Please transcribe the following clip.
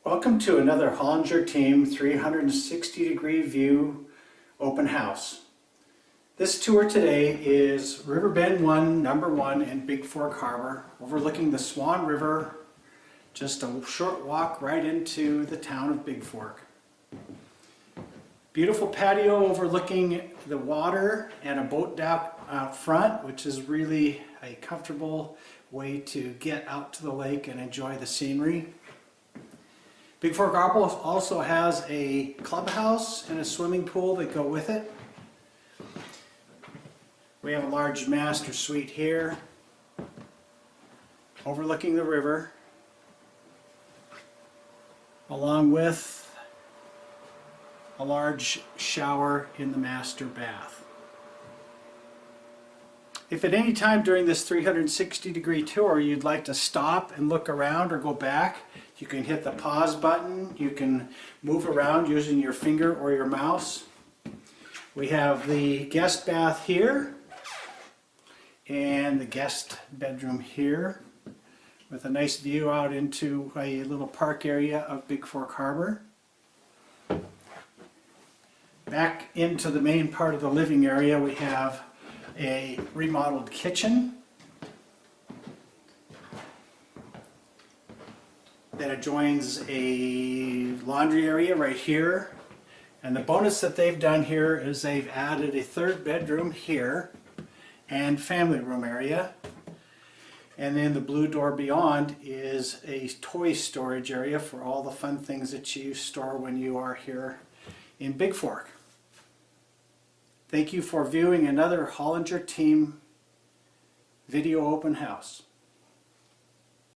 Welcome to another Hollinger Team 360-degree view open house. This tour today is Riverbend 1, number 1 in Bigfork Harbor, overlooking the Swan River, just a short walk right into the town of Bigfork. Beautiful patio overlooking the water and a boat dock out front, which is really a comfortable way to get out to the lake and enjoy the scenery. Bigfork Harbor also has a clubhouse and a swimming pool that go with it. We have a large master suite here, overlooking the river, along with a large shower in the master bath. If at any time during this 360-degree tour you'd like to stop and look around or go back, you can hit the pause button. You can move around using your finger or your mouse. We have the guest bath here and the guest bedroom here with a nice view out into a little park area of Bigfork Harbor. Back into the main part of the living area we have a remodeled kitchen that adjoins a laundry area right here. And the bonus that they've done here is they've added a third bedroom here and family room area. And then the blue door beyond is a toy storage area for all the fun things that you store when you are here in Bigfork. Thank you for viewing another Hollinger Team video open house.